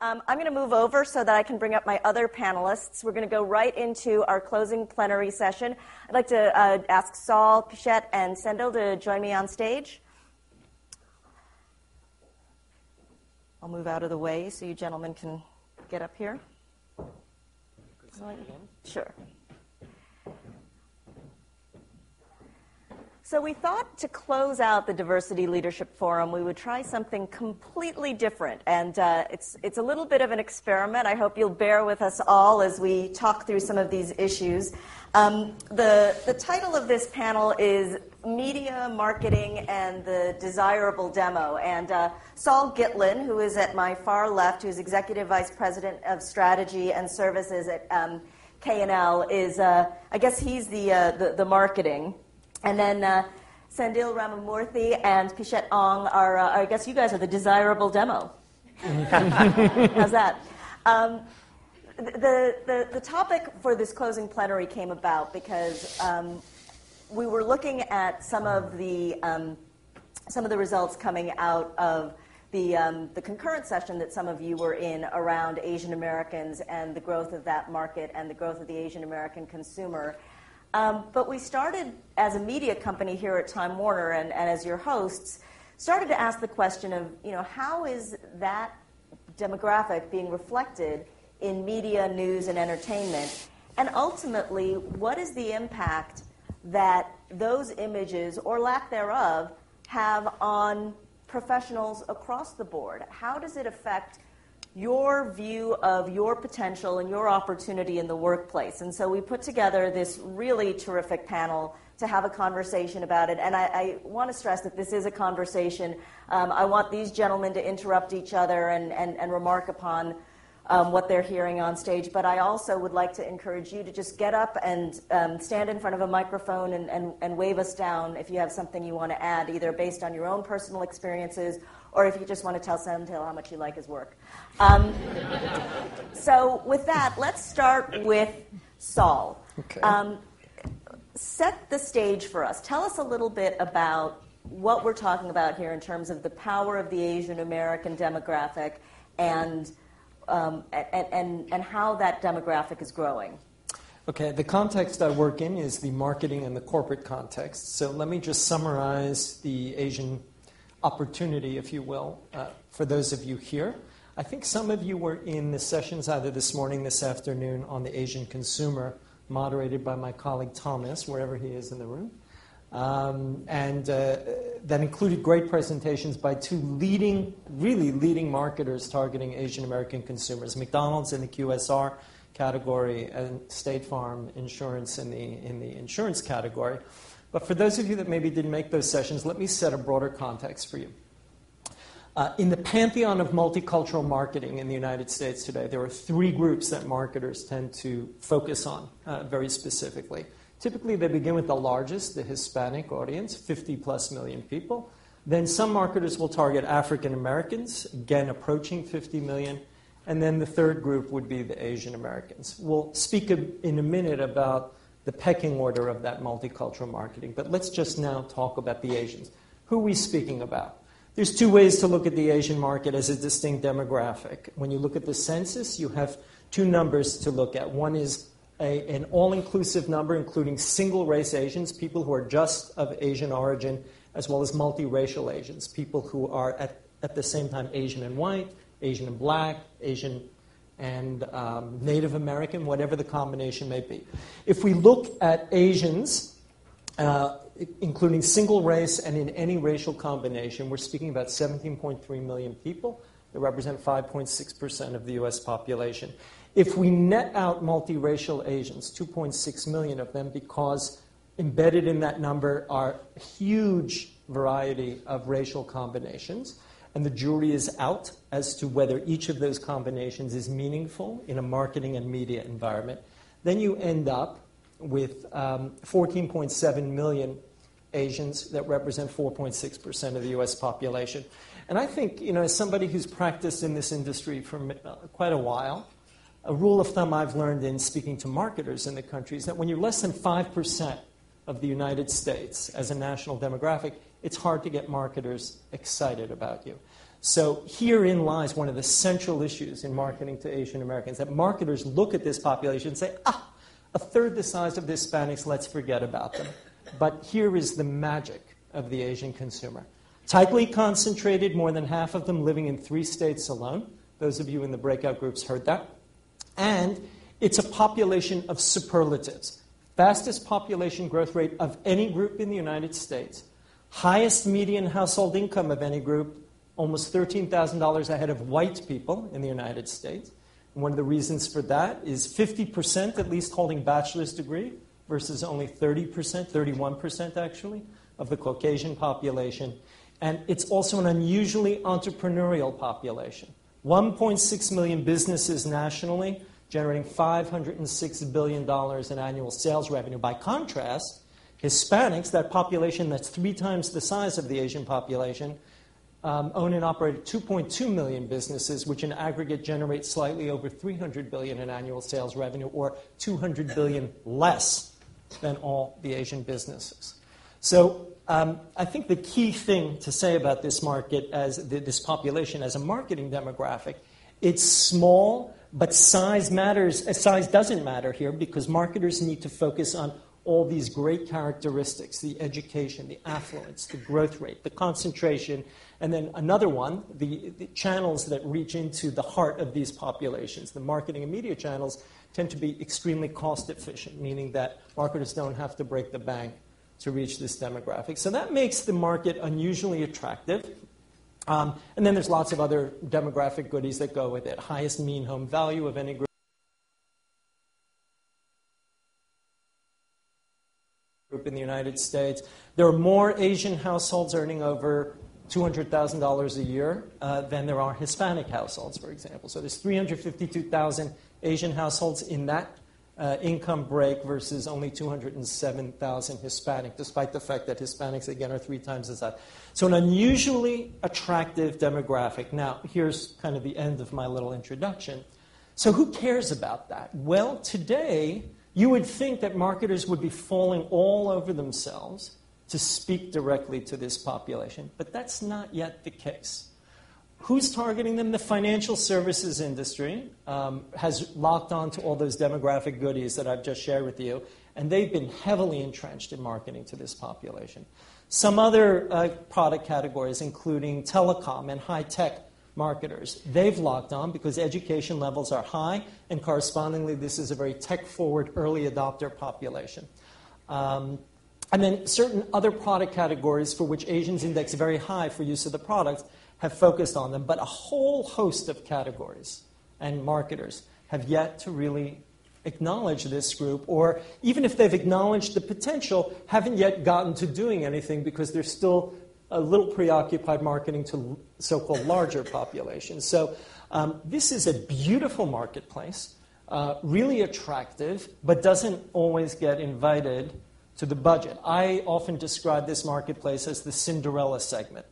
I'm going to move over so that I can bring up my other panelists. We're going to go right into our closing plenary session. I'd like to ask Saul, Pichette, and Sendhil to join me on stage. I'll move out of the way so you gentlemen can get up here. Sure. So we thought to close out the Diversity Leadership Forum, we would try something completely different. And it's a little bit of an experiment. I hope you'll bear with us all as we talk through some of these issues. The title of this panel is Media, Marketing, and the Desirable Demo. And Saul Gitlin, who is at my far left, who's Executive Vice President of Strategy and Services at K&L, is, I guess he's the marketing. And then Sendhil, Ramamurthy, and Pichette Ong are, I guess you guys are the desirable demo. How's that? The topic for this closing plenary came about because we were looking at some of the results coming out of the concurrent session that some of you were in around Asian Americans and the growth of that market and the growth of the Asian American consumer. But we started, as a media company here at Time Warner and as your hosts, started to ask the question of, how is that demographic being reflected in media, news, and entertainment? And ultimately, what is the impact that those images, or lack thereof, have on professionals across the board? How does it affect your view of your potential and your opportunity in the workplace? And so we put together this really terrific panel to have a conversation about it. And I want to stress that this is a conversation. I want these gentlemen to interrupt each other and remark upon what they're hearing on stage. But I also would like to encourage you to just get up and stand in front of a microphone and wave us down if you have something you want to add, either based on your own personal experiences or if you just want to tell Sendhil how much you like his work. So with that, let's start with Saul. Okay. Set the stage for us. Tell us a little bit about what we're talking about here in terms of the power of the Asian American demographic and how that demographic is growing. Okay, the context I work in is the marketing and the corporate context. So let me just summarize the Asian opportunity, if you will, for those of you here. I think some of you were in the sessions either this morning, this afternoon, on the Asian consumer, moderated by my colleague Thomas, wherever he is in the room. And that included great presentations by two really leading marketers targeting Asian American consumers, McDonald's in the QSR category and State Farm Insurance in the insurance category. But for those of you that maybe didn't make those sessions, let me set a broader context for you. In the pantheon of multicultural marketing in the United States today, there are three groups that marketers tend to focus on very specifically. Typically, they begin with the largest, the Hispanic audience, 50-plus million people. Then some marketers will target African Americans, again approaching 50 million. And then the third group would be the Asian Americans. We'll speak in a minute about the pecking order of that multicultural marketing. But let's just now talk about the Asians. Who are we speaking about? There's two ways to look at the Asian market as a distinct demographic. When you look at the census, you have two numbers to look at. One is an all-inclusive number, including single-race Asians, people who are just of Asian origin, as well as multiracial Asians, people who are at the same time Asian and white, Asian and black, Asian and Native American, whatever the combination may be. If we look at Asians, including single race and in any racial combination, we're speaking about 17.3 million people that represent 5.6% of the U.S. population. If we net out multiracial Asians, 2.6 million of them, because embedded in that number are a huge variety of racial combinations, and the jury is out as to whether each of those combinations is meaningful in a marketing and media environment, then you end up with 14.7 million Asians that represent 4.6% of the U.S. population. And I think, as somebody who's practiced in this industry for quite a while, a rule of thumb I've learned in speaking to marketers in the country is that when you're less than 5% of the United States as a national demographic, it's hard to get marketers excited about you. So herein lies one of the central issues in marketing to Asian Americans, that marketers look at this population and say, a third the size of the Hispanics, let's forget about them. But here is the magic of the Asian consumer. Tightly concentrated, more than half of them living in 3 states alone. Those of you in the breakout groups heard that. And it's a population of superlatives. Fastest population growth rate of any group in the United States. Highest median household income of any group, almost $13,000 ahead of white people in the United States. And one of the reasons for that is 50% at least holding bachelor's degree versus only 30%, 31% actually, of the Caucasian population. And it's also an unusually entrepreneurial population. 1.6 million businesses nationally, generating $506 billion in annual sales revenue. By contrast, Hispanics, that population that's 3 times the size of the Asian population, own and operate 2.2 million businesses, which in aggregate generate slightly over $300 billion in annual sales revenue, or $200 billion less than all the Asian businesses. So I think the key thing to say about this market, as this population as a marketing demographic, it's small, but size matters. Size doesn't matter here because marketers need to focus on all these great characteristics, the education, the affluence, the growth rate, the concentration, and then another one, the channels that reach into the heart of these populations. The marketing and media channels tend to be extremely cost efficient, meaning that marketers don't have to break the bank to reach this demographic. So that makes the market unusually attractive. And then there's lots of other demographic goodies that go with it. Highest mean home value of any group in the United States. There are more Asian households earning over $200,000 a year than there are Hispanic households, for example. So there's 352,000 Asian households in that income break versus only 207,000 Hispanic, despite the fact that Hispanics, again, are 3 times as high. So an unusually attractive demographic. Now, here's kind of the end of my little introduction. So who cares about that? Well, today, you would think that marketers would be falling all over themselves to speak directly to this population, but that's not yet the case. Who's targeting them? The financial services industry has locked on to all those demographic goodies that I've just shared with you, and they've been heavily entrenched in marketing to this population. Some other product categories, including telecom and high-tech marketers, they've locked on because education levels are high, and correspondingly, this is a very tech-forward, early adopter population. And then certain other product categories for which Asians index very high for use of the products have focused on them, but a whole host of categories and marketers have yet to really acknowledge this group, or even if they've acknowledged the potential, haven't yet gotten to doing anything because they're still a little preoccupied marketing to so-called larger populations. So this is a beautiful marketplace, really attractive, but doesn't always get invited to the budget. I often describe this marketplace as the Cinderella segment.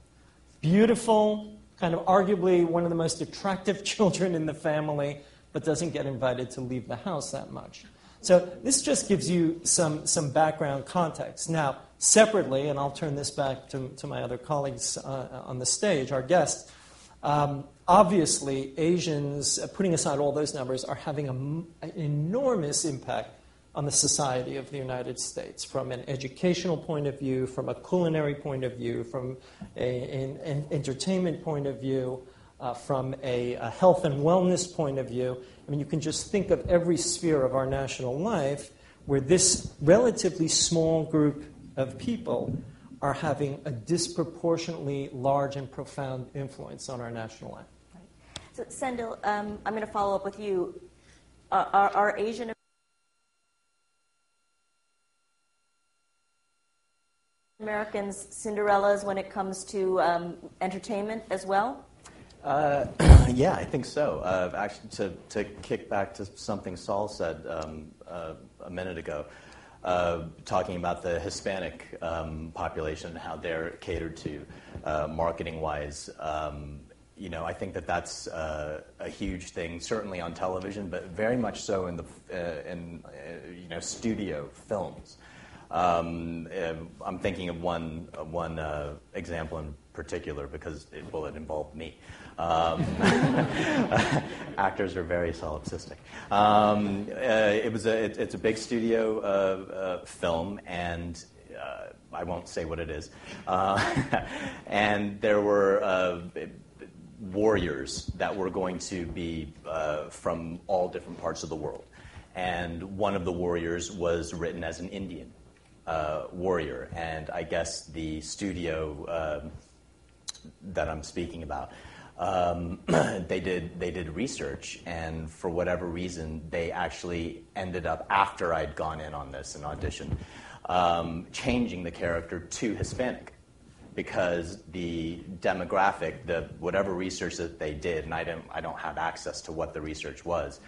Beautiful, kind of arguably one of the most attractive children in the family, but doesn't get invited to leave the house that much. So this just gives you some background context. Now, separately, and I'll turn this back to my other colleagues on the stage, our guests, obviously Asians, putting aside all those numbers, are having an enormous impact on the society of the United States, from an educational point of view, from a culinary point of view, from an entertainment point of view, from a health and wellness point of view. I mean, you can just think of every sphere of our national life where this relatively small group of people are having a disproportionately large and profound influence on our national life. Right. So, Sendhil, I'm going to follow up with you. Are Asian Americans Cinderellas when it comes to entertainment as well? Yeah, I think so. Actually, to kick back to something Saul said a minute ago, talking about the Hispanic population and how they're catered to marketing-wise, I think that's a huge thing, certainly on television, but very much so in the studio films. I'm thinking of one example in particular because it involved me. Actors are very solipsistic. It's a big studio film, and I won't say what it is. And there were warriors that were going to be from all different parts of the world. And one of the warriors was written as an Indian warrior. And I guess the studio that I'm speaking about, they did research, and for whatever reason, they actually ended up, after I'd gone in on this and auditioned, changing the character to Hispanic, because the demographic, whatever research that they did, and I don't have access to what the research was,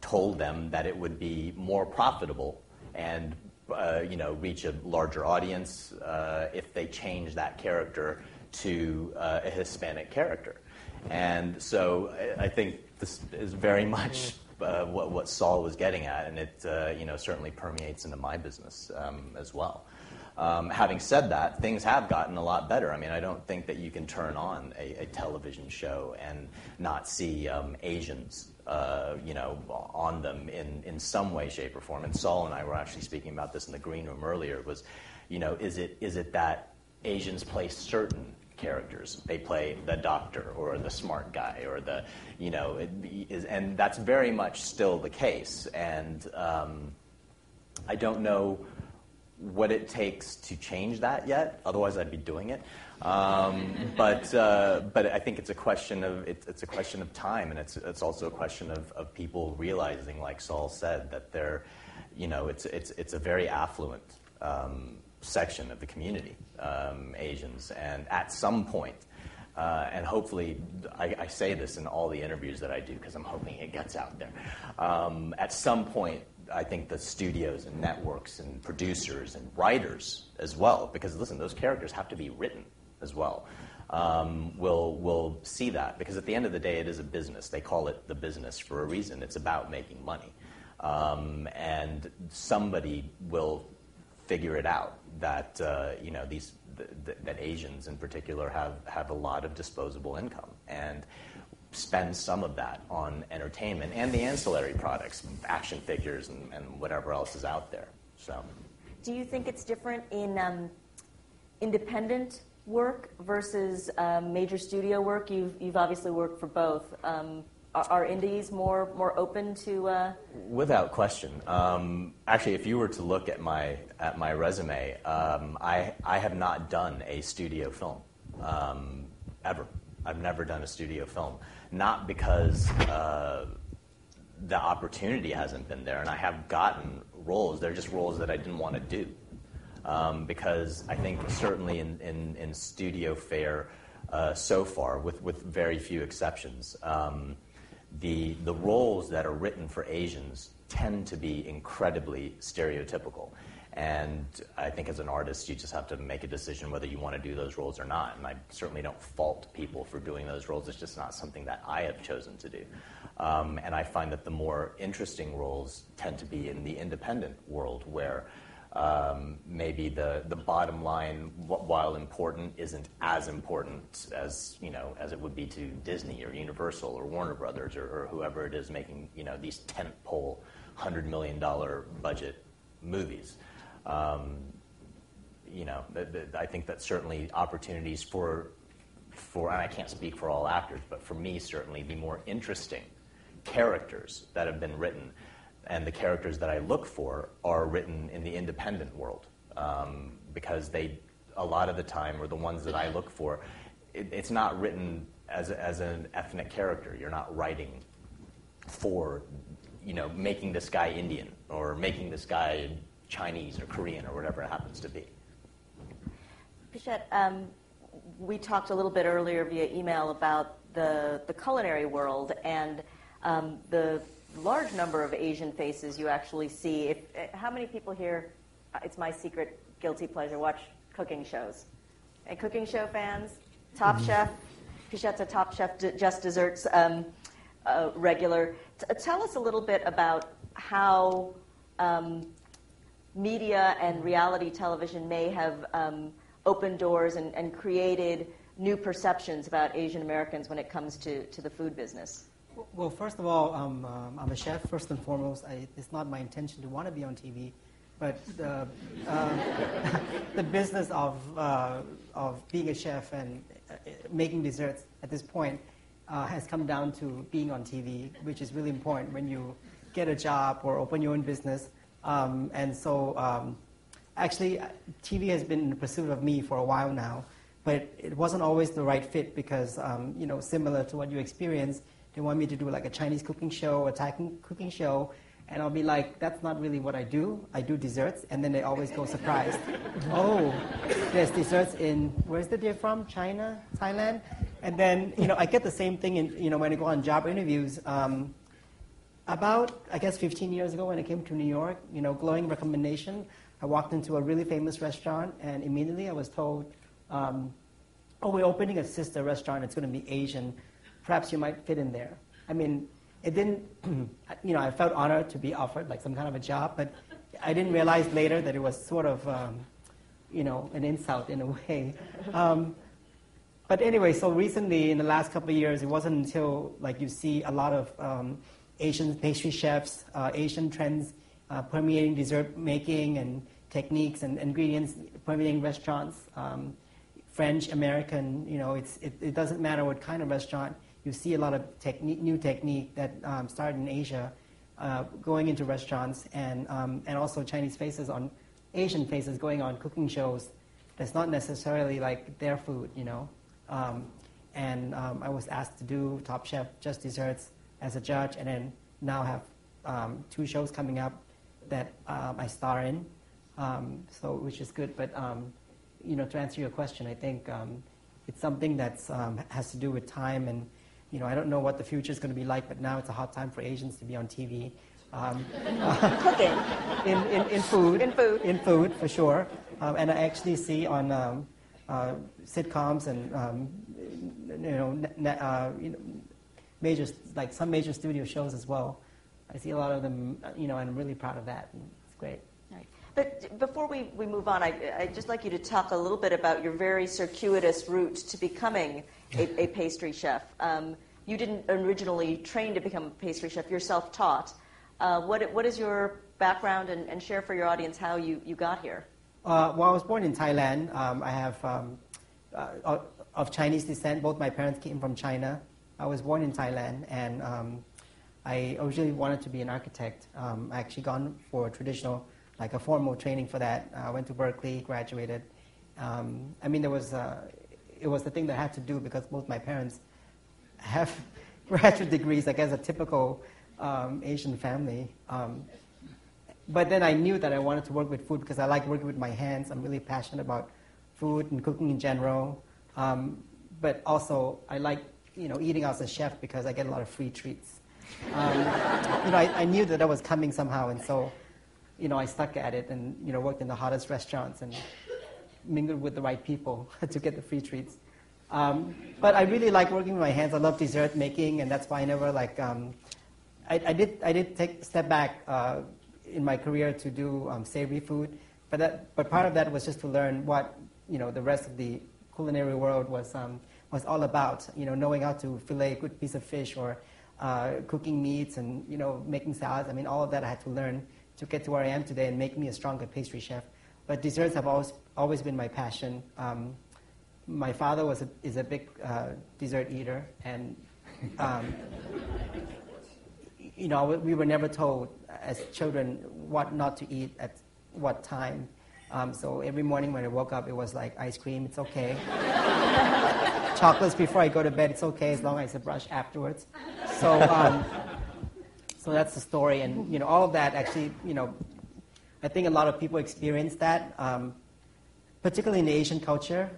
told them that it would be more profitable and reach a larger audience if they changed that character to a Hispanic character. And so I think this is very much what Saul was getting at, and it certainly permeates into my business as well. Having said that, things have gotten a lot better. I mean, I don't think that you can turn on a television show and not see Asians on them in some way, shape, or form. And Saul and I were actually speaking about this in the green room earlier. Was, is it that Asians play certain characters? They play the doctor or the smart guy or the, and that's very much still the case. And I don't know what it takes to change that yet. Otherwise, I'd be doing it. But I think it's a question of it's a question of time, and it's also a question of people realizing, like Saul said, that they're, it's a very affluent section of the community, Asians, and at some point, and hopefully, I say this in all the interviews that I do because I'm hoping it gets out there. At some point, I think the studios and networks and producers and writers as well, because listen, those characters have to be written as well, will see that, because at the end of the day, it is a business. They call it the business for a reason. It's about making money, and somebody will figure it out that that Asians in particular have a lot of disposable income and spend some of that on entertainment and the ancillary products, action figures and whatever else is out there. So, do you think it's different in independent work versus major studio work? You've obviously worked for both. Are indies more open to? Without question. Actually, if you were to look at my resume, I have not done a studio film ever. I've never done a studio film, not because the opportunity hasn't been there, and I have gotten roles. They're just roles that I didn't want to do, because I think certainly in studio fare so far, with very few exceptions, the roles that are written for Asians tend to be incredibly stereotypical. And I think as an artist, you just have to make a decision whether you want to do those roles or not. And I certainly don't fault people for doing those roles. It's just not something that I have chosen to do. And I find that the more interesting roles tend to be in the independent world, where maybe the bottom line, while important, isn't as important as as it would be to Disney or Universal or Warner Brothers or whoever it is making these tentpole $100 million budget movies. I think that certainly opportunities for, and I can't speak for all actors, but for me certainly the more interesting characters that have been written and the characters that I look for are written in the independent world, because they, a lot of the time, or the ones that I look for, it's not written as an ethnic character. You're not writing for, making this guy Indian or making this guy Chinese or Korean or whatever it happens to be. Pichette, we talked a little bit earlier via email about the culinary world and the large number of Asian faces you actually see. How many people here, it's my secret guilty pleasure, watch cooking shows? And cooking show fans? Top Chef, Pichette's a Top Chef Just Desserts regular. Tell us a little bit about how media and reality television may have opened doors and created new perceptions about Asian Americans when it comes to the food business? Well, first of all, I'm a chef first and foremost. It's not my intention to want to be on TV, but the business of being a chef and making desserts at this point has come down to being on TV, which is really important when you get a job or open your own business. And so actually, TV has been in pursuit of me for a while now, but it wasn't always the right fit because, similar to what you experienced, they want me to do like a Chinese cooking show, a Thai cooking show, and I'll be like, that's not really what I do. I do desserts, and then they always go surprised. Oh, there's desserts in, where's the deer from? China? Thailand? And then, I get the same thing when I go on job interviews. About, I guess, 15 years ago when I came to New York, glowing recommendation, I walked into a really famous restaurant, and immediately I was told, we're opening a sister restaurant. It's going to be Asian. Perhaps you might fit in there. I mean, it didn't, I felt honored to be offered like some kind of a job, but I didn't realize later that it was sort of, an insult in a way. But anyway, so recently, in the last couple of years, it wasn't until like you see a lot of Asian pastry chefs, Asian trends permeating dessert making and techniques and ingredients permeating restaurants, French, American, it doesn't matter what kind of restaurant. You see a lot of new technique that started in Asia going into restaurants and also Chinese faces on Asian faces going on cooking shows. That's not necessarily like their food, And I was asked to do Top Chef Just Desserts as a judge, and then now have 2 shows coming up that I star in, which is good. But to answer your question, I think it's something that has to do with time, and I don't know what the future is going to be like. But now it's a hot time for Asians to be on TV, cooking, in food for sure. And I actually see on sitcoms and major, like some major studio shows as well. I see a lot of them, and I'm really proud of that. And it's great. Right. But before we move on, I'd just like you to talk a little bit about your very circuitous route to becoming a pastry chef. You didn't originally train to become a pastry chef. You're self-taught. What is your background, and share for your audience how you got here? Well, I was born in Thailand. I have of Chinese descent. Both my parents came from China. I was born in Thailand, and I originally wanted to be an architect. I actually gone for a traditional, like a formal training for that. I went to Berkeley, graduated. It was the thing that I had to do because both my parents have graduate degrees, like as a typical Asian family. But then I knew that I wanted to work with food because I like working with my hands. I'm really passionate about food and cooking in general. But also I like eating as a chef because I get a lot of free treats. I knew that was coming somehow, and so I stuck at it and worked in the hottest restaurants and mingled with the right people to get the free treats. But I really like working with my hands. I love dessert making, and that's why I never I did take a step back in my career to do savory food, but part of that was just to learn what the rest of the culinary world was all about. Knowing how to fillet a good piece of fish or cooking meats and making salads. All of that I had to learn to get to where I am today and make me a stronger pastry chef. But desserts have always been my passion. My father is a big dessert eater, and we were never told as children what not to eat at what time. So every morning when I woke up, it was like ice cream, it's okay. Chocolates before I go to bed, it's okay as long as I brush afterwards. So that's the story, and all of that actually, I think a lot of people experience that, particularly in the Asian culture.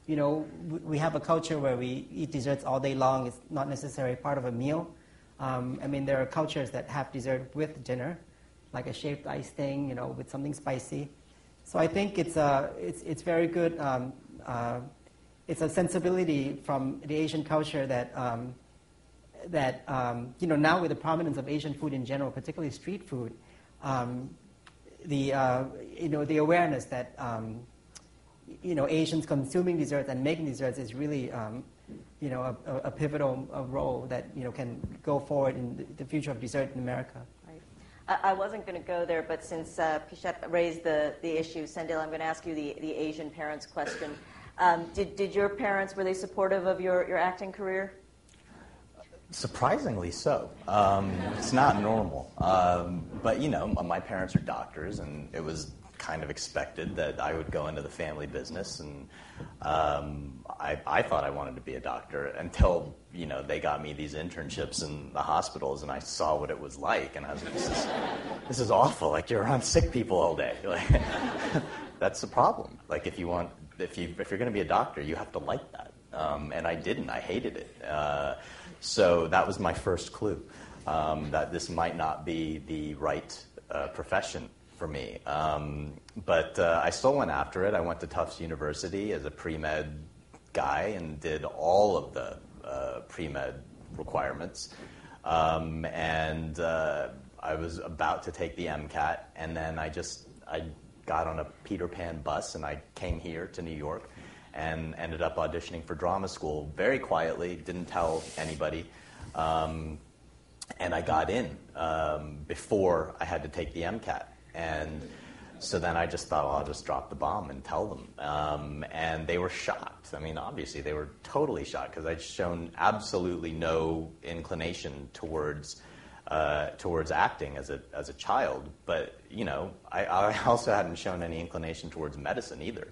We have a culture where we eat desserts all day long. It's not necessarily part of a meal. There are cultures that have dessert with dinner, like a shaved ice thing, with something spicy. So I think it's very good. It's a sensibility from the Asian culture that now with the prominence of Asian food in general, particularly street food, the awareness that Asians consuming desserts and making desserts is really a pivotal role that can go forward in the future of dessert in America. Right. I wasn't going to go there, but since Pichette raised the issue, Sendhil, I'm going to ask you the Asian parents question. Did your parents, were they supportive of your acting career? Surprisingly so. It's not normal. But, my parents are doctors, and it was kind of expected that I would go into the family business, and I thought I wanted to be a doctor until, they got me these internships in the hospitals, and I saw what it was like, and I was like, this is awful. Like, you're around sick people all day. Like, that's the problem. Like, if you're going to be a doctor, you have to like that. And I didn't. I hated it. So that was my first clue, that this might not be the right profession for me. But I still went after it. I went to Tufts University as a pre-med guy and did all of the pre-med requirements. And I was about to take the MCAT, and then I got on a Peter Pan bus, and I came here to New York and ended up auditioning for drama school very quietly, didn't tell anybody. And I got in before I had to take the MCAT. And so then I just thought, well, I'll just drop the bomb and tell them. And they were shocked. I mean, obviously, they were totally shocked because I'd shown absolutely no inclination towards acting as a child. But, I also hadn't shown any inclination towards medicine either.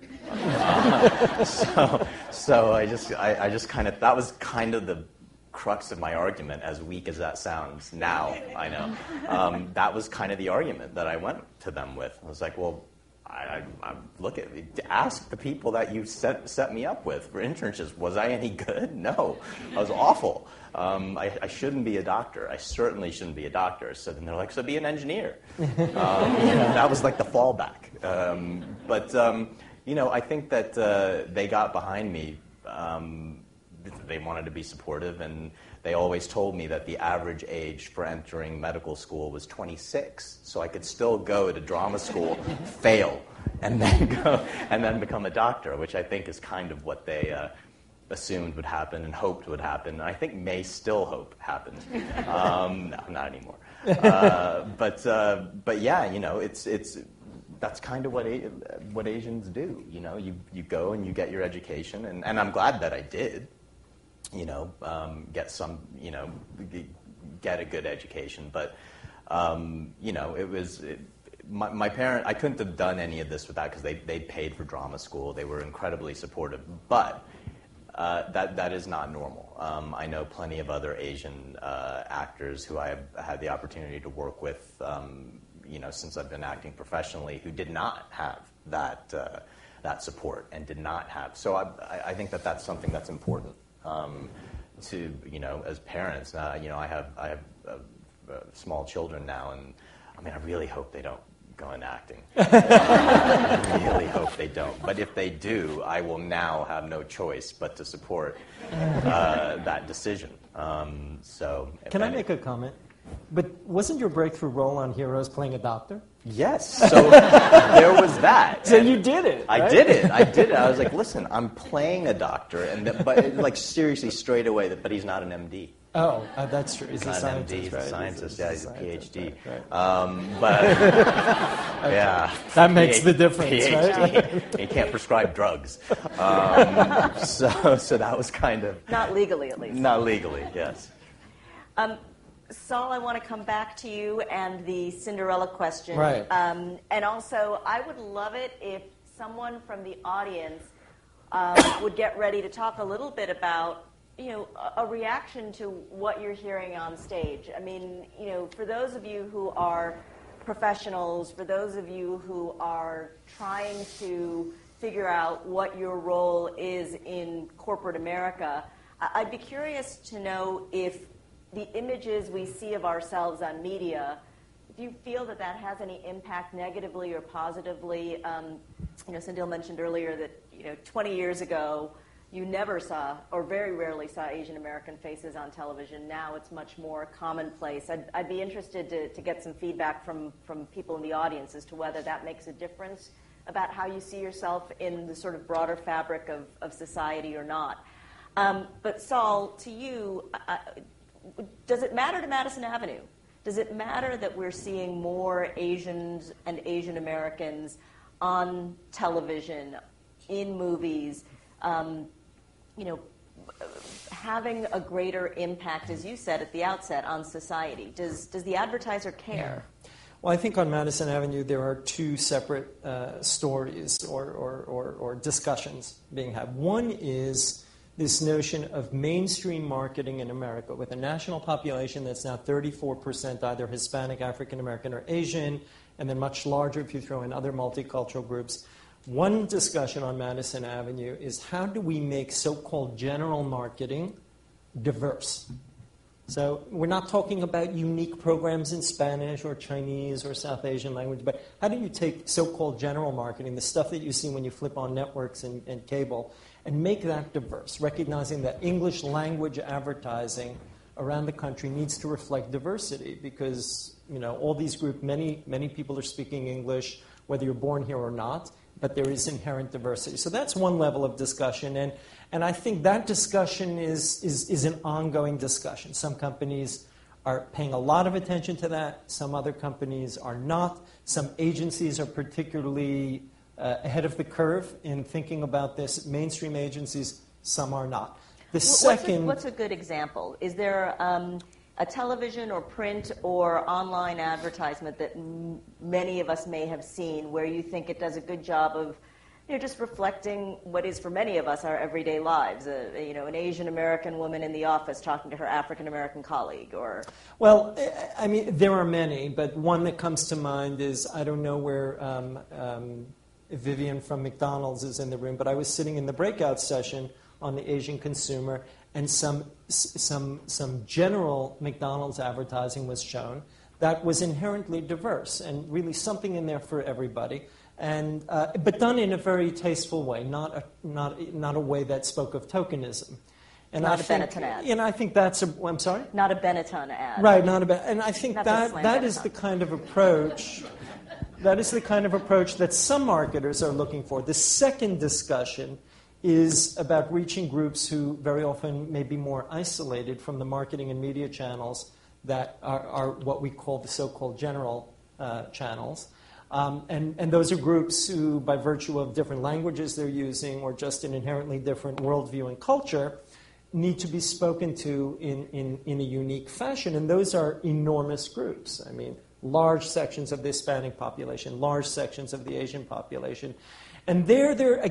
So I just kind of, that was kind of the crux of my argument, as weak as that sounds now, I know. That was kind of the argument that I went to them with. I was like, well, I look at me, ask the people that you set me up with for internships. Was I any good? No, I was awful. I shouldn't be a doctor. I certainly shouldn't be a doctor. So then they're like, so be an engineer. That was like the fallback. But I think that they got behind me. They wanted to be supportive, and they always told me that the average age for entering medical school was 26, so I could still go to drama school, fail, and then become a doctor, which I think is kind of what they assumed would happen and hoped would happen. I think may still hope happens. No, not anymore. But yeah, it's that's kind of what Asians do. You go and you get your education, and I'm glad that I did. Get a good education. But, my parents, I couldn't have done any of this without, because they paid for drama school. They were incredibly supportive. But that is not normal. I know plenty of other Asian actors who I have had the opportunity to work with, since I've been acting professionally, who did not have that support and did not have. So I think that's something that's important. To as parents, I have small children now, and I mean, I really hope they don't go into acting. I really hope they don't. But if they do, I will now have no choice but to support that decision. Can I make a comment? But wasn't your breakthrough role on Heroes playing a doctor? Yes. So there was that. So you did it. Right? I did it. I was like, listen, I'm playing a doctor, but like seriously, straight away, but he's not an MD. Oh, that's true. He's not an MD. He's a scientist. Yeah, he's a PhD. Right. But okay. Yeah, that makes the difference, PhD. right? He can't prescribe drugs. So that was kind of not legally, at least. Not legally, yes. Saul, I want to come back to you and the Cinderella question. Right. And also, I would love it if someone from the audience would get ready to talk a little bit about, a reaction to what you're hearing on stage. I mean, for those of you who are professionals, for those of you who are trying to figure out what your role is in corporate America, I'd be curious to know if the images we see of ourselves on media, if you feel that has any impact negatively or positively. Sendhil mentioned earlier that 20 years ago you never saw, or very rarely saw, Asian American faces on television. Now it's much more commonplace. I'd be interested to get some feedback from people in the audience as to whether that makes a difference about how you see yourself in the sort of broader fabric of society or not. But Saul, to you, does it matter to Madison Avenue? Does it matter that we're seeing more Asians and Asian Americans on television, in movies, having a greater impact, as you said at the outset, on society? Does the advertiser care? Well, I think on Madison Avenue there are two separate stories or discussions being had. One is this notion of mainstream marketing in America with a national population that's now 34% either Hispanic, African American, or Asian, and then much larger if you throw in other multicultural groups. One discussion on Madison Avenue is how do we make so-called general marketing diverse? So we're not talking about unique programs in Spanish or Chinese or South Asian language, but how do you take so-called general marketing, the stuff that you see when you flip on networks and cable, and make that diverse, recognizing that English language advertising around the country needs to reflect diversity because, all these groups, many people are speaking English, whether you're born here or not, but there is inherent diversity. So that's one level of discussion, and I think that discussion is an ongoing discussion. Some companies are paying a lot of attention to that. Some other companies are not. Some agencies are particularly ahead of the curve in thinking about this. Mainstream agencies, some are not. What's a good example? Is there a television or print or online advertisement that many of us may have seen where you think it does a good job of just reflecting what is for many of us our everyday lives? An Asian American woman in the office talking to her African American colleague, or well, I mean, there are many, but one that comes to mind is I don't know where Vivian from McDonald's is in the room, but I was sitting in the breakout session on the Asian consumer, and some general McDonald's advertising was shown that was inherently diverse and really something in there for everybody. And but done in a very tasteful way, not a way that spoke of tokenism. And not a Benetton ad. And I think that's I'm sorry? Not a Benetton ad. Right, not a Benetton. And I think that is the kind of approach. That is the kind of approach that some marketers are looking for. The second discussion is about reaching groups who very often may be more isolated from the marketing and media channels that are what we call the so-called general channels. And those are groups who, by virtue of different languages they're using or just an inherently different worldview and culture, need to be spoken to in a unique fashion. And those are enormous groups. I mean, large sections of the Hispanic population, large sections of the Asian population. And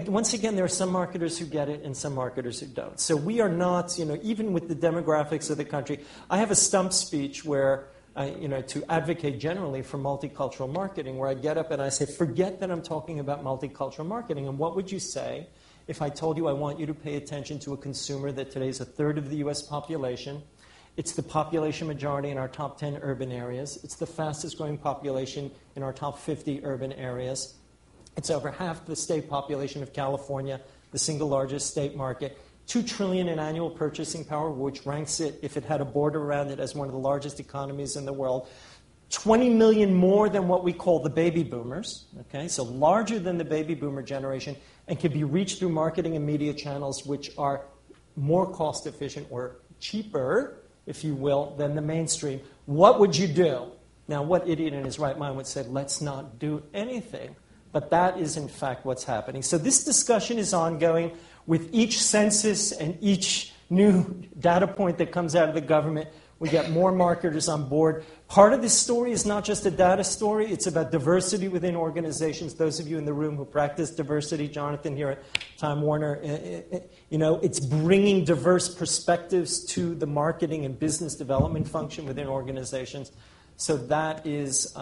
once again, there are some marketers who get it and some marketers who don't. So we are not, even with the demographics of the country, I have a stump speech where, to advocate generally for multicultural marketing, where I get up and I say, forget that I'm talking about multicultural marketing. And what would you say if I told you I want you to pay attention to a consumer that today is a third of the U.S. population? It's the population majority in our top 10 urban areas. It's the fastest growing population in our top 50 urban areas. It's over half the state population of California, the single largest state market. $2 trillion in annual purchasing power, which ranks it, if it had a border around it, as one of the largest economies in the world. 20 million more than what we call the baby boomers, okay? So larger than the baby boomer generation, and can be reached through marketing and media channels which are more cost efficient or cheaper, if you will, than the mainstream. What would you do? Now, what idiot in his right mind would say, let's not do anything? But that is, in fact, what's happening. So this discussion is ongoing. With each census and each new data point that comes out of the government, we get more marketers on board. Part of this story is not just a data story. It's about diversity within organizations. Those of you in the room who practice diversity, Jonathan here at Time Warner, it's bringing diverse perspectives to the marketing and business development function within organizations. So that is...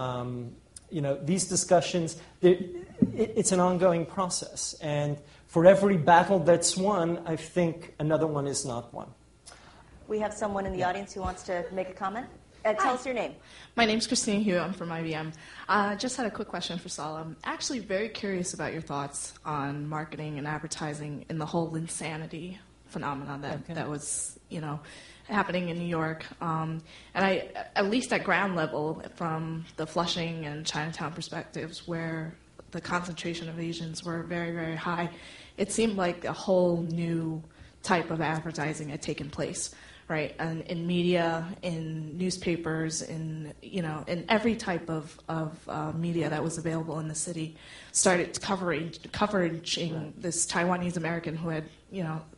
these discussions, it's an ongoing process. And for every battle that's won, I think another one is not won. We have someone in the audience who wants to make a comment. Tell us your name. My name's Christine Hugh. I'm from IBM. Just had a quick question for Saul. I'm actually very curious about your thoughts on marketing and advertising and the whole insanity phenomenon that was, happening in New York. And I, at least at ground level, from the Flushing and Chinatown perspectives, where the concentration of Asians were very, very high, it seemed like a whole new type of advertising had taken place, right? And in media, in newspapers, in every type of media that was available in the city, started covering this Taiwanese American who had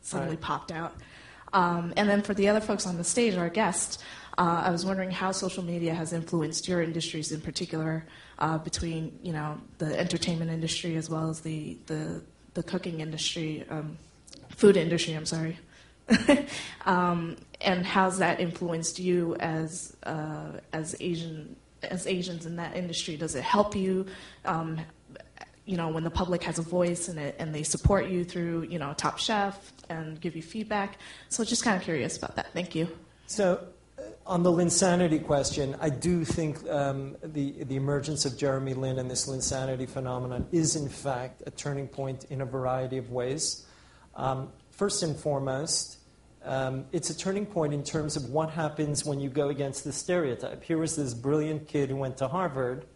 suddenly popped out. And then for the other folks on the stage, our guests, I was wondering how social media has influenced your industries in particular, between the entertainment industry as well as the cooking industry, food industry. I'm sorry, and how's that influenced you as Asians in that industry? Does it help you? When the public has a voice and they support you through Top Chef and give you feedback. So just kind of curious about that. Thank you. So on the Linsanity question, I do think the emergence of Jeremy Lin and this Linsanity phenomenon is in fact a turning point in a variety of ways. First and foremost, it's a turning point in terms of what happens when you go against the stereotype. Here was this brilliant kid who went to Harvard,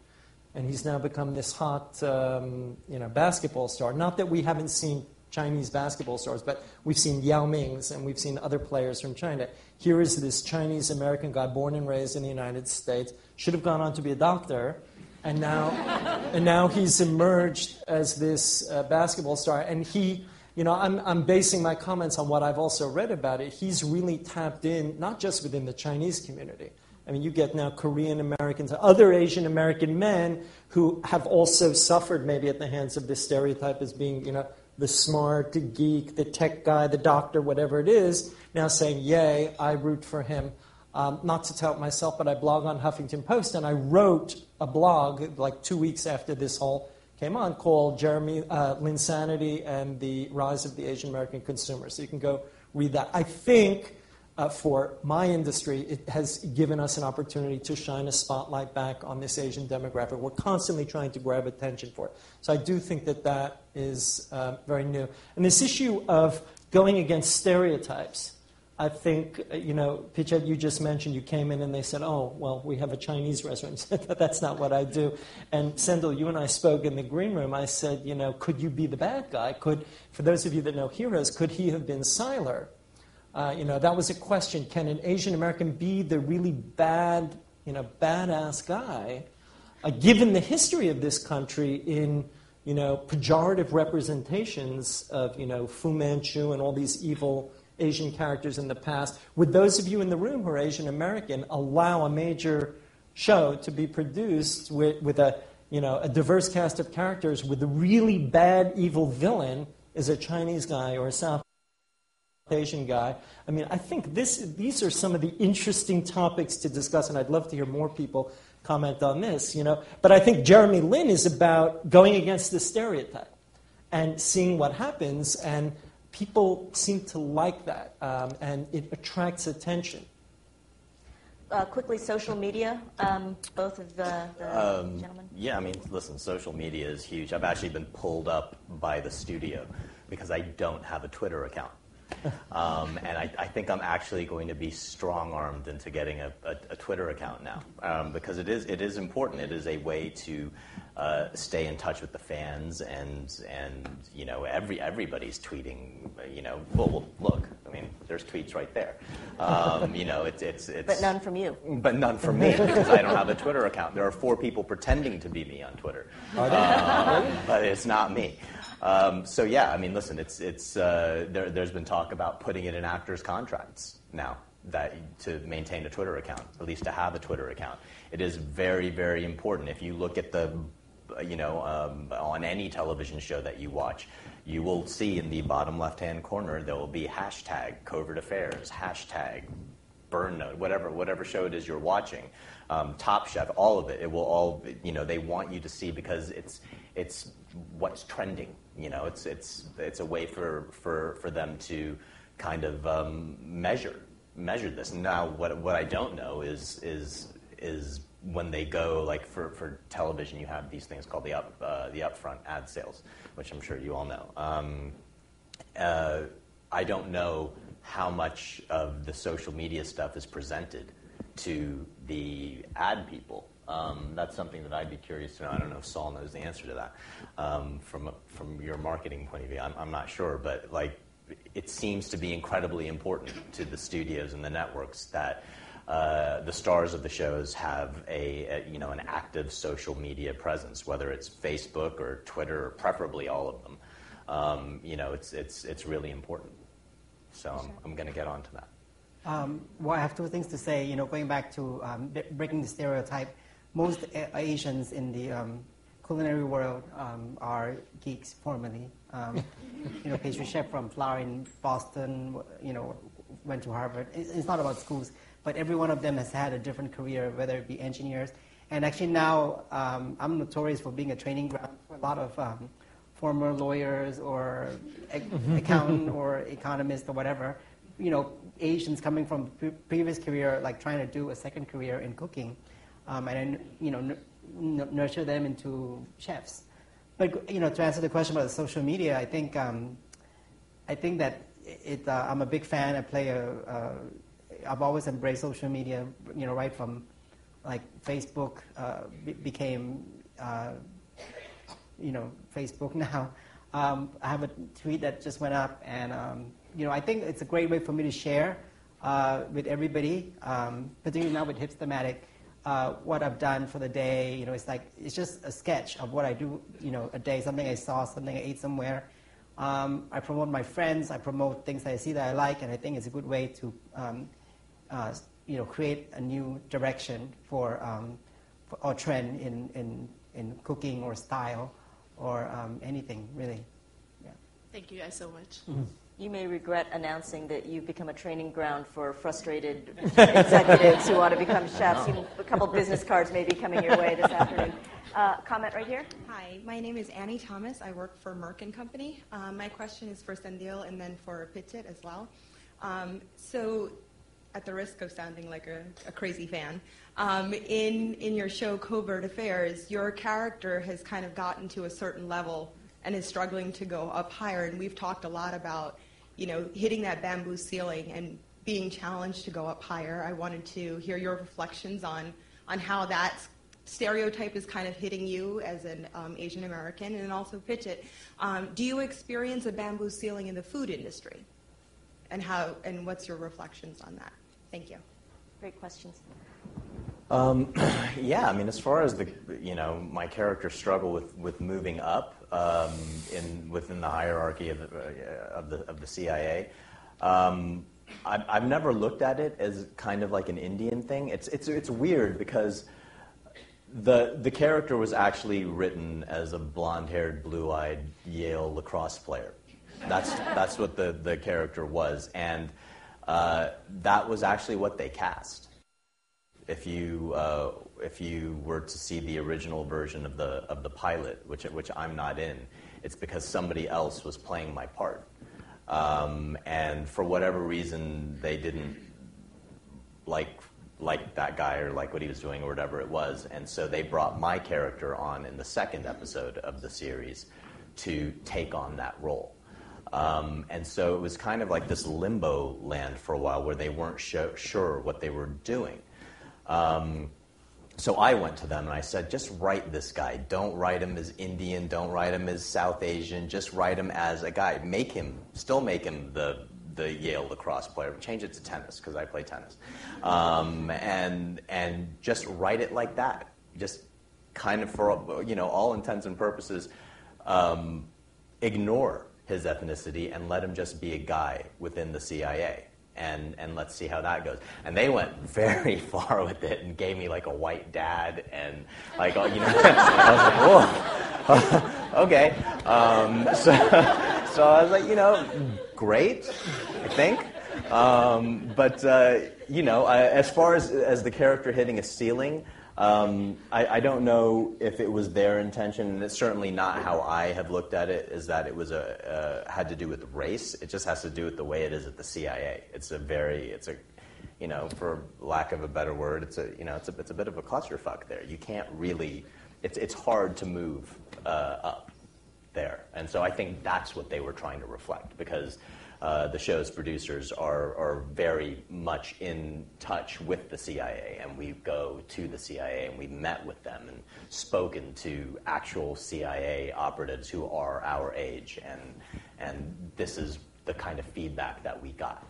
and he's now become this hot, basketball star. Not that we haven't seen Chinese basketball stars, but we've seen Yao Ming's and we've seen other players from China. Here is this Chinese-American guy born and raised in the United States, should have gone on to be a doctor, and now he's emerged as this basketball star. And he, I'm basing my comments on what I've also read about it. He's really tapped in, not just within the Chinese community. I mean, you get now Korean Americans, other Asian American men who have also suffered maybe at the hands of this stereotype as being, the smart, the geek, the tech guy, the doctor, whatever it is, now saying, yay, I root for him. Not to tout myself, but I blog on Huffington Post, and I wrote a blog like 2 weeks after this whole came on called Linsanity and the Rise of the Asian American Consumer. So you can go read that. I think for my industry, it has given us an opportunity to shine a spotlight back on this Asian demographic. We're constantly trying to grab attention for it. So I do think that is very new. And this issue of going against stereotypes, I think, Pichet, you just mentioned you came in and they said, oh, well, we have a Chinese restaurant. You said, that's not what I do. And Sendhil, you and I spoke in the green room. I said, could you be the bad guy? For those of you that know Heroes, could he have been Siler? That was a question. Can an Asian American be the really bad, badass guy, given the history of this country in, pejorative representations of, Fu Manchu and all these evil Asian characters in the past? Would those of you in the room who are Asian American allow a major show to be produced with a diverse cast of characters with the really bad, evil villain is a Chinese guy or a South Asian guy? I mean, I think these are some of the interesting topics to discuss, and I'd love to hear more people comment on this, But I think Jeremy Lin is about going against the stereotype and seeing what happens, and people seem to like that, and it attracts attention. Quickly, social media, both of the gentlemen? Yeah, I mean, listen, social media is huge. I've actually been pulled up by the studio because I don't have a Twitter account. And I think I'm actually going to be strong-armed into getting a Twitter account now, because it is important. It is a way to stay in touch with the fans, and everybody's tweeting. Well, look, I mean, there's tweets right there. It's but none from you. But none from me, because I don't have a Twitter account. There are 4 people pretending to be me on Twitter, but it's not me. So yeah, I mean, listen, there's been talk about putting it in actors' contracts now to maintain a Twitter account, at least to have a Twitter account. It is very, very important. If you look at on any television show that you watch, you will see in the bottom left-hand corner there will be hashtag covert affairs, hashtag burn note, whatever show it is you're watching, Top Chef, all of it. It will all, they want you to see because it's what's trending. It's a way for them to kind of measure this. Now, what I don't know is when they go, like for television, you have these things called the upfront ad sales, which I'm sure you all know. I don't know how much of the social media stuff is presented to the ad people. That's something that I'd be curious to know. I don't know if Saul knows the answer to that from your marketing point of view. I'm not sure, but like it seems to be incredibly important to the studios and the networks that the stars of the shows have an active social media presence, whether it's Facebook or Twitter, or preferably all of them. It's really important. So I'm going to get onto that. Well, I have two things to say. Going back to breaking the stereotype, most Asians in the culinary world are geeks formerly. Pastry chef from Flower in Boston, went to Harvard. It's not about schools, but every one of them has had a different career, whether it be engineers. And actually now I'm notorious for being a training ground for a lot of former lawyers or accountant or economist or whatever. Asians coming from previous career, like trying to do a second career in cooking, and then nurture them into chefs. But to answer the question about the social media, I think that I'm a big fan. I've always embraced social media. Right from like Facebook became Facebook now. I have a tweet that just went up, and I think it's a great way for me to share with everybody, particularly now with Hipstamatic, what I've done for the day. It's just a sketch of what I do, a day, something I saw, something I ate somewhere. I promote my friends, I promote things that I see that I like, and I think it's a good way to create a new direction for or trend in cooking or style or anything, really. Yeah. Thank you guys so much. Mm-hmm. You may regret announcing that you've become a training ground for frustrated executives who want to become chefs. A couple business cards may be coming your way this afternoon. Comment right here. Hi, my name is Annie Thomas. I work for Merck & Company. My question is for Sendhil and then for Pitchit as well. So, at the risk of sounding like a crazy fan, in your show Covert Affairs, your character has kind of gotten to a certain level and is struggling to go up higher. And we've talked a lot about, hitting that bamboo ceiling and being challenged to go up higher. I wanted to hear your reflections on how that stereotype is kind of hitting you as an Asian American, and also Pitchit. Do you experience a bamboo ceiling in the food industry? And what's your reflections on that? Thank you. Great questions. Yeah, I mean, as far as my character struggle with moving up within the hierarchy of the CIA, I've never looked at it as kind of like an Indian thing. It's weird because the character was actually written as a blonde-haired, blue-eyed Yale lacrosse player. That's what the character was, and that was actually what they cast. If you were to see the original version of the pilot, which I'm not in, it's because somebody else was playing my part, and for whatever reason they didn't like that guy or like what he was doing or whatever it was, and so they brought my character on in the second episode of the series to take on that role. And so it was kind of like this limbo land for a while where they weren't sure what they were doing. So I went to them and I said, just write this guy. Don't write him as Indian. Don't write him as South Asian. Just write him as a guy. Still make him the Yale lacrosse player. Change it to tennis because I play tennis. And just write it like that. Just kind of for all intents and purposes, ignore his ethnicity and let him just be a guy within the CIA. And let's see how that goes. And they went very far with it and gave me like a white dad and like, I was like, whoa, okay. So I was like, great, I think. But as far as the character hitting a ceiling, I don't know if it was their intention, and it's certainly not how I have looked at it, is that it was had to do with race. It just has to do with the way it is at the CIA. It's a for lack of a better word, it's a bit of a clusterfuck there. You can't really, it's hard to move up there. And so I think that's what they were trying to reflect, because the show's producers are very much in touch with the CIA, and we go to the CIA and we met with them and spoken to actual CIA operatives who are our age, and this is the kind of feedback that we got.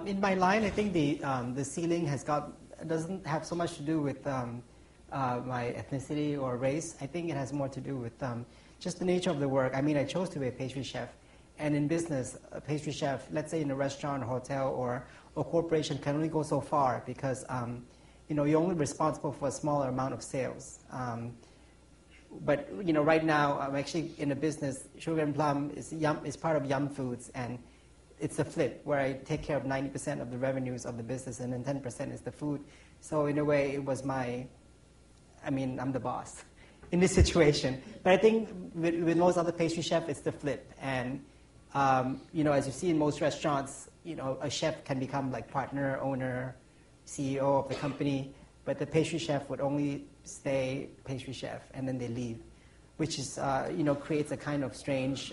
In my line, I think the ceiling doesn't have so much to do with my ethnicity or race. I think it has more to do with just the nature of the work. I mean, I chose to be a pastry chef. And in business, a pastry chef, let's say in a restaurant, or hotel, or corporation, can only go so far because you're only responsible for a smaller amount of sales. But right now, I'm actually in a business. Sugar and Plum is part of Yum Foods, and it's a flip where I take care of 90% of the revenues of the business, and then 10% is the food. So in a way, it was I'm the boss in this situation. But I think with most other pastry chefs, it's the flip. And, as you see in most restaurants, a chef can become like partner, owner, CEO of the company. But the pastry chef would only stay pastry chef, and then they leave, which is, creates a kind of strange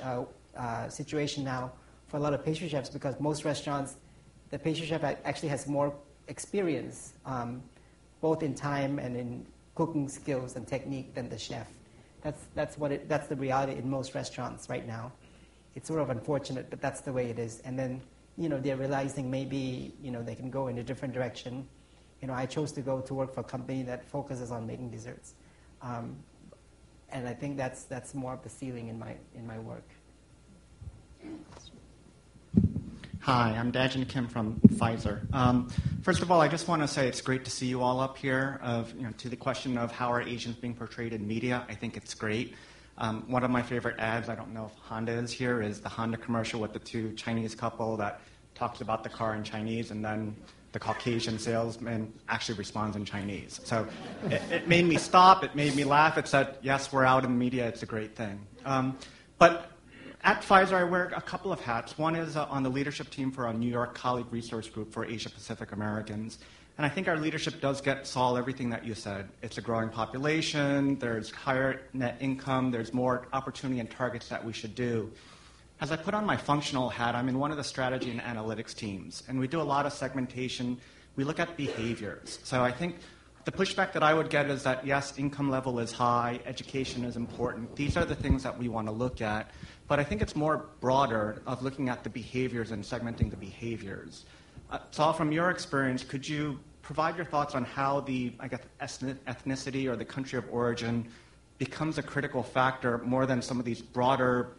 situation now for a lot of pastry chefs, because most restaurants, the pastry chef actually has more experience, both in time and in cooking skills and technique than the chef. That's the reality in most restaurants right now. It's sort of unfortunate, but that's the way it is. And then, they're realizing maybe, they can go in a different direction. I chose to go to work for a company that focuses on making desserts. And I think that's more of the ceiling in my work. Hi, I'm Dajin Kim from Pfizer. First of all, I just want to say it's great to see you all up here. To the question of how are Asians being portrayed in media, I think it's great. One of my favorite ads, I don't know if Honda is here, is the Honda commercial with the two Chinese couple that talks about the car in Chinese, and then the Caucasian salesman actually responds in Chinese. So it made me stop, it made me laugh. It said, yes, we're out in the media, it's a great thing. But at Pfizer, I wear a couple of hats. One is on the leadership team for our New York Colleague Resource Group for Asia Pacific Americans. And I think our leadership does Saul, everything that you said. It's a growing population, there's higher net income, there's more opportunity and targets that we should do. As I put on my functional hat, I'm in one of the strategy and analytics teams, and we do a lot of segmentation. We look at behaviors. So I think the pushback that I would get is that, yes, income level is high, education is important. These are the things that we want to look at. But I think it's more broader of looking at the behaviors and segmenting the behaviors. Saul, from your experience, could you provide your thoughts on how the, ethnicity or the country of origin becomes a critical factor more than some of these broader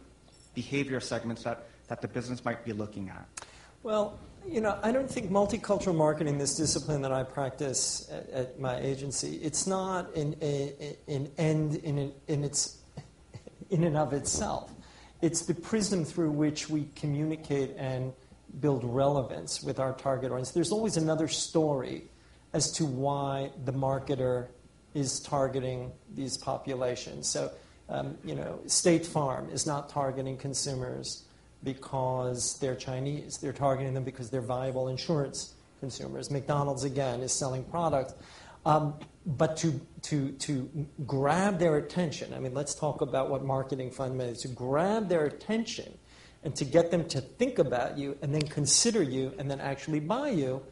behavior segments that the business might be looking at? Well, I don't think multicultural marketing, this discipline that I practice at my agency, it's not an end in and of itself. It's the prism through which we communicate and build relevance with our target audience. There's always another story as to why the marketer is targeting these populations. So, State Farm is not targeting consumers because they're Chinese. They're targeting them because they're viable insurance consumers. McDonald's, again, is selling product. But to grab their attention, let's talk about what marketing fundamentally is. To grab their attention and to get them to think about you and then consider you and then actually buy you,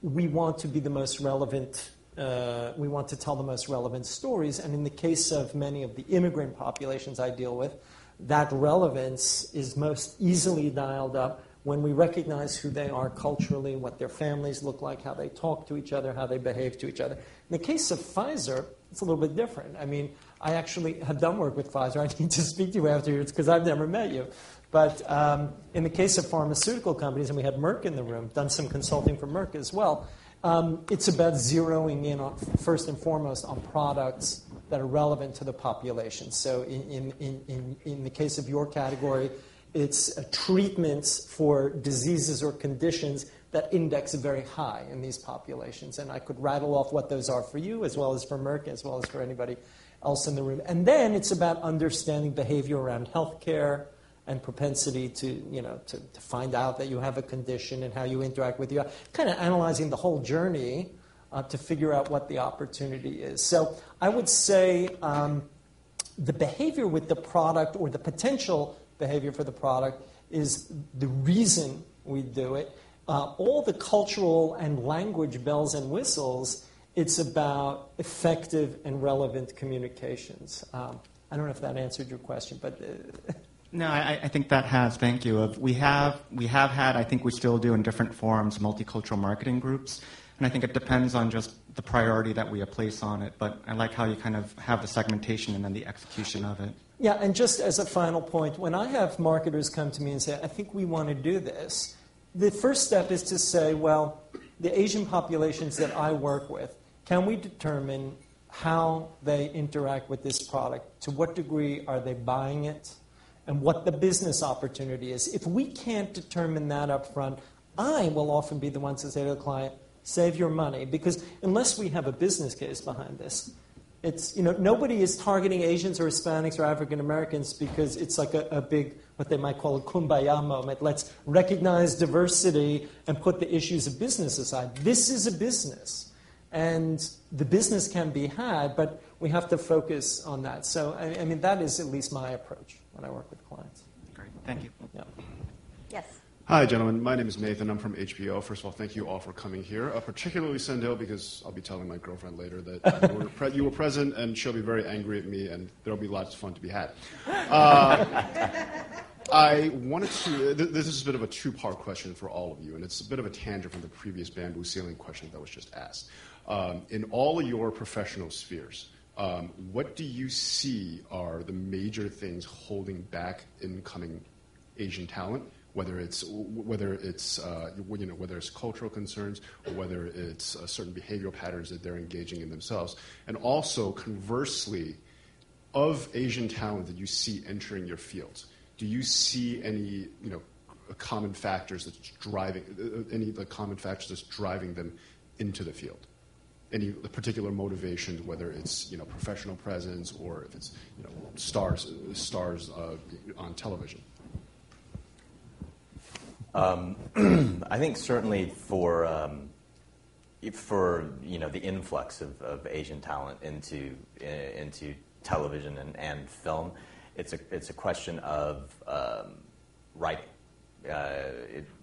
we want to be the most relevant. We want to tell the most relevant stories. And in the case of many of the immigrant populations I deal with, that relevance is most easily dialed up when we recognize who they are culturally, what their families look like, how they talk to each other, how they behave to each other. In the case of Pfizer, it's a little bit different. I actually have done work with Pfizer. I need to speak to you afterwards because I've never met you. But in the case of pharmaceutical companies, and we had Merck in the room, done some consulting for Merck as well, it's about zeroing in on, first and foremost, on products that are relevant to the population. So in the case of your category, it's treatments for diseases or conditions that index very high in these populations. And I could rattle off what those are for you, as well as for Merck, as well as for anybody else in the room. And then it's about understanding behavior around healthcare and propensity to find out that you have a condition and how you interact with you. Kind of analyzing the whole journey to figure out what the opportunity is. So I would say the behavior with the product or the potential behavior for the product is the reason we do it. All the cultural and language bells and whistles, it's about effective and relevant communications. I don't know if that answered your question, but... No, I think that has. Thank you. We have had, I think we still do in different forums, multicultural marketing groups. And I think it depends on just the priority that we place on it. But I like how you kind of have the segmentation and then the execution of it. Yeah, and just as a final point, when I have marketers come to me and say, I think we want to do this, the first step is to say, well, the Asian populations that I work with, can we determine how they interact with this product? To what degree are they buying it? And what the business opportunity is. If we can't determine that up front, I will often be the one to say to the client, save your money. Because unless we have a business case behind this, it's, nobody is targeting Asians or Hispanics or African Americans because it's like a big, what they might call a kumbaya moment. Let's recognize diversity and put the issues of business aside. This is a business. And the business can be had, but we have to focus on that. So, I mean, that is at least my approach when I work with clients. Great. Thank you. Yeah. Yes. Hi, gentlemen. My name is Nathan. I'm from HBO. First of all, thank you all for coming here, particularly Sendhil, because I'll be telling my girlfriend later that you were present, and she'll be very angry at me, and there'll be lots of fun to be had. I wanted to, this is a bit of a two-part question for all of you, and it's a bit of a tangent from the previous bamboo ceiling question that was just asked. In all of your professional spheres, what do you see are the major things holding back incoming Asian talent? Whether it's cultural concerns or whether it's certain behavioral patterns that they're engaging in themselves, and also conversely, of Asian talent that you see entering your fields, do you see any common factors that's driving them into the field? Any particular motivations, whether it's professional presence or if it's stars on television? I think certainly for the influx of Asian talent into television and film, it's a question of writing.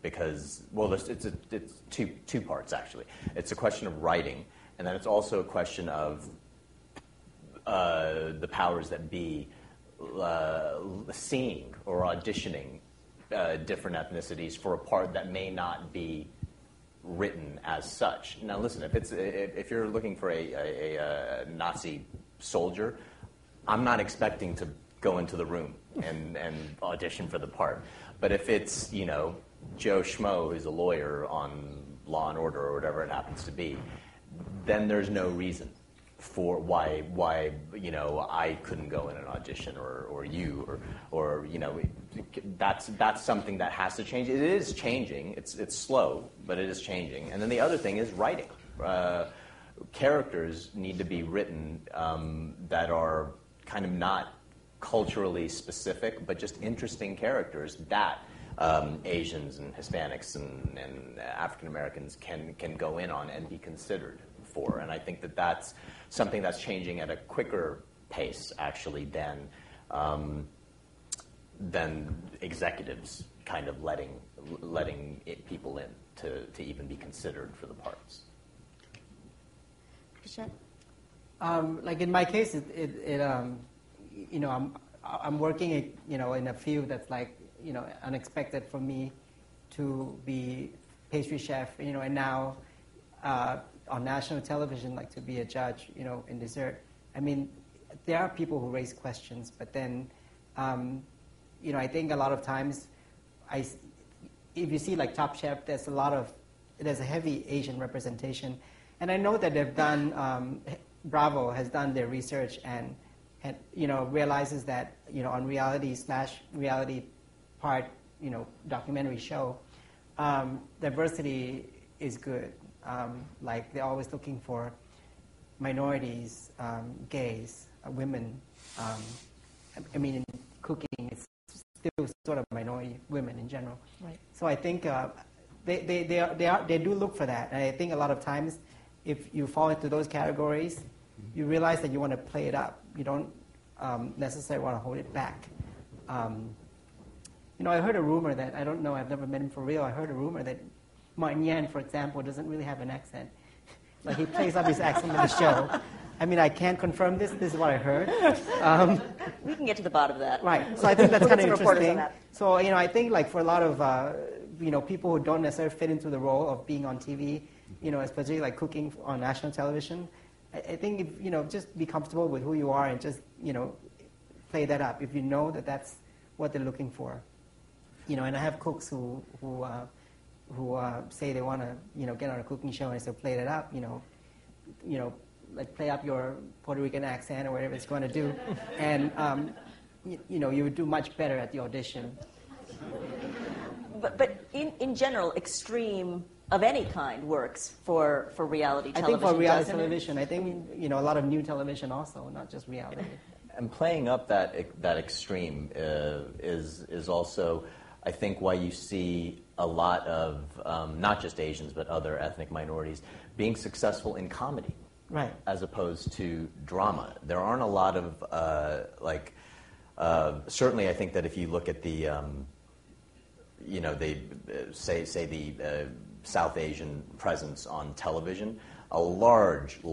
Because it's two parts actually. It's a question of writing, and then it's also a question of the powers that be seeing or auditioning different ethnicities for a part that may not be written as such. Now, listen, if you're looking for a Nazi soldier, I'm not expecting to go into the room and audition for the part. But if it's Joe Schmo who's a lawyer on Law and Order or whatever it happens to be, then there's no reason for why I couldn't go in an audition or that's something that has to change. It is changing. It's slow, but it is changing. And then the other thing is writing. Characters need to be written that are kind of not culturally specific, but just interesting characters that Asians and Hispanics and African Americans can go in on and be considered for. And I think that's something that's changing at a quicker pace, actually, than executives kind of letting people in to even be considered for the parts. Like in my case, I'm working in a field that's like unexpected for me to be pastry chef, and now on national television, like to be a judge, in dessert. I mean, there are people who raise questions, but then, I think a lot of times, if you see like Top Chef, there's a heavy Asian representation, and I know that they've done. Bravo has done their research and realizes that on reality part documentary show, diversity is good. Like they're always looking for minorities, gays, women. I mean, in cooking, it's still sort of minority women in general. Right. So I think they do look for that, and I think a lot of times, if you fall into those categories, you realize that you want to play it up. You don't necessarily want to hold it back. I heard a rumor that, I don't know, I've never met him for real, I heard a rumor that Martin Yan, for example, doesn't really have an accent. Like he plays up his accent in the show. I mean, I can't confirm this is what I heard. We can get to the bottom of that. Right, so I think that's We'll kind get of some reporters on interesting. that. So, I think like for a lot of, people who don't necessarily fit into the role of being on TV, especially like cooking on national television, I think if, just be comfortable with who you are and just, play that up if you know that that's what they're looking for. And I have cooks who say they want to, get on a cooking show, and I say play that up, like play up your Puerto Rican accent or whatever it's going to do, and you would do much better at the audition. But in general, extreme of any kind works for reality television. I think for reality doesn't it? television, I think a lot of new television also, not just reality. And playing up that extreme is also, I think, why you see a lot of not just Asians but other ethnic minorities being successful in comedy, right? As opposed to drama. There aren't a lot of certainly, I think that if you look at the they say the South Asian presence on television, a large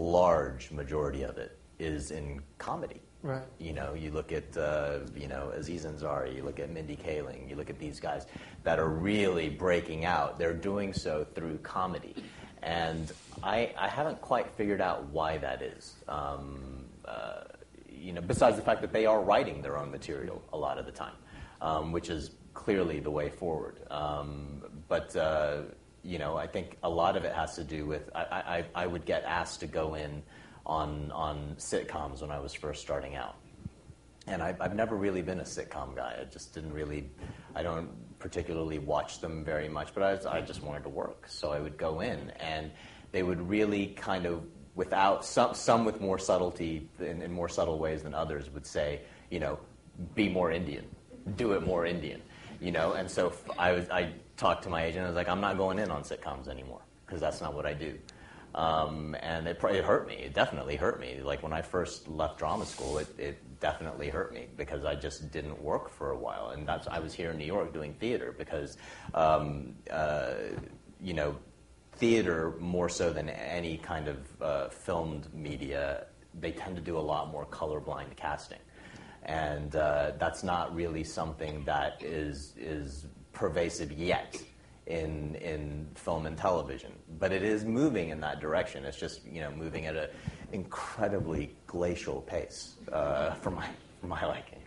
majority of it is in comedy. Right. You look at Aziz Ansari, you look at Mindy Kaling, you look at these guys that are really breaking out. They're doing so through comedy, and I haven't quite figured out why that is. Besides the fact that they are writing their own material a lot of the time, which is clearly the way forward. But I think a lot of it has to do with I would get asked to go in on sitcoms when I was first starting out. And I've never really been a sitcom guy. I don't particularly watch them very much, but I just wanted to work. So I would go in, and they would really kind of, without, some with more subtlety, in more subtle ways than others, would say, be more Indian, do it more Indian, And so I talked to my agent, I was like, I'm not going in on sitcoms anymore, because that's not what I do. And it hurt me. It definitely hurt me. Like when I first left drama school, it definitely hurt me because I just didn't work for a while. And I was here in New York doing theater because, theater more so than any kind of filmed media, they tend to do a lot more colorblind casting. And that's not really something that is pervasive yet in film and television, but it is moving in that direction. It's just moving at an incredibly glacial pace for my liking.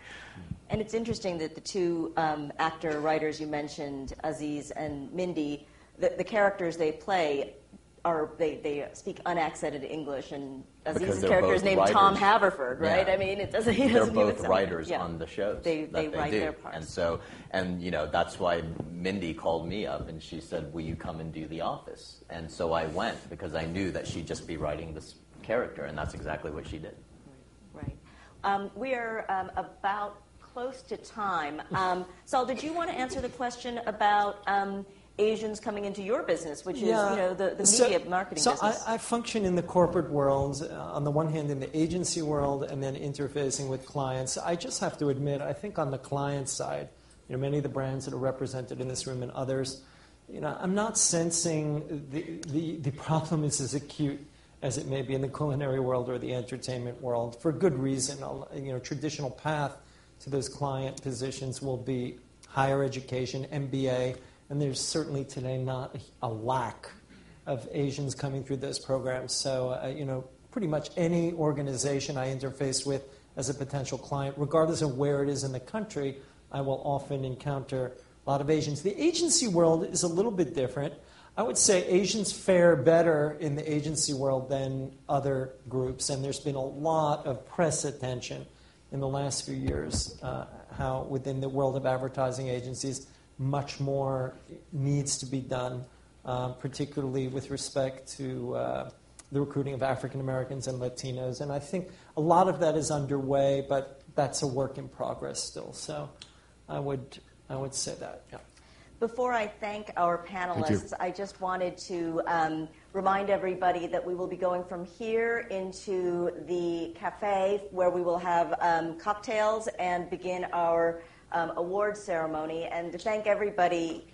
And it's interesting that the two actor writers you mentioned, Aziz and Mindy, the characters they play they speak unaccented English, and Aziz's character is named writers. Tom Haverford, right? Yeah. I mean, it doesn't. They're both writers on the shows. They they write do. their parts, and that's why Mindy called me up and she said, "Will you come and do The Office?" And so I went because I knew that she'd just be writing this character, and that's exactly what she did. Right. We are about close to time. Saul, did you want to answer the question about Asians coming into your business, which is the media marketing business? I function in the corporate world, on the one hand in the agency world, and then interfacing with clients. I just have to admit, I think on the client side, many of the brands that are represented in this room and others, I'm not sensing the problem is as acute as it may be in the culinary world or the entertainment world, for good reason. Traditional path to those client positions will be higher education, MBA, and there's certainly today not a lack of Asians coming through those programs. So, pretty much any organization I interface with as a potential client, regardless of where it is in the country, I will often encounter a lot of Asians. The agency world is a little bit different. I would say Asians fare better in the agency world than other groups, and there's been a lot of press attention in the last few years, how within the world of advertising agencies, much more needs to be done, particularly with respect to the recruiting of African Americans and Latinos. And I think a lot of that is underway, but that's a work in progress still. So I would say that, yeah. Before I thank our panelists, I just wanted to remind everybody that we will be going from here into the cafe where we will have cocktails and begin our award ceremony, and to thank everybody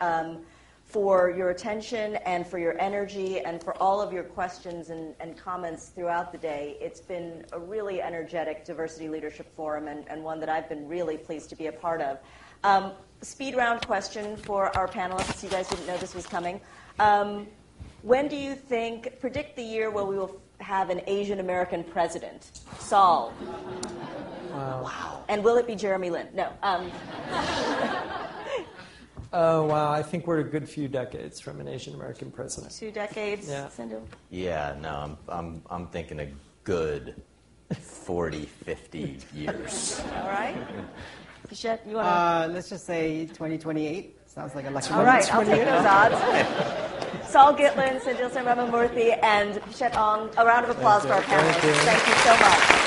for your attention and for your energy and for all of your questions and comments throughout the day. It's been a really energetic Diversity Leadership Forum and one that I've been really pleased to be a part of. Speed round question for our panelists. You guys didn't know this was coming. When do you predict the year where we will have an Asian American president? Saul. Wow. And will it be Jeremy Lin? No. Oh, wow. I think we're a good few decades from an Asian American president. 2 decades, yeah. Sendhil? Yeah, no, I'm thinking a good 40, 50 years. All right. Pichette, you want to? Let's just say 2028. Sounds like a lucky All number. right, I'll take those odds. Saul Gitlin, Sendhil Ramamurthy, and Pichette Ong. A round of applause for our panelists. Thank you so much.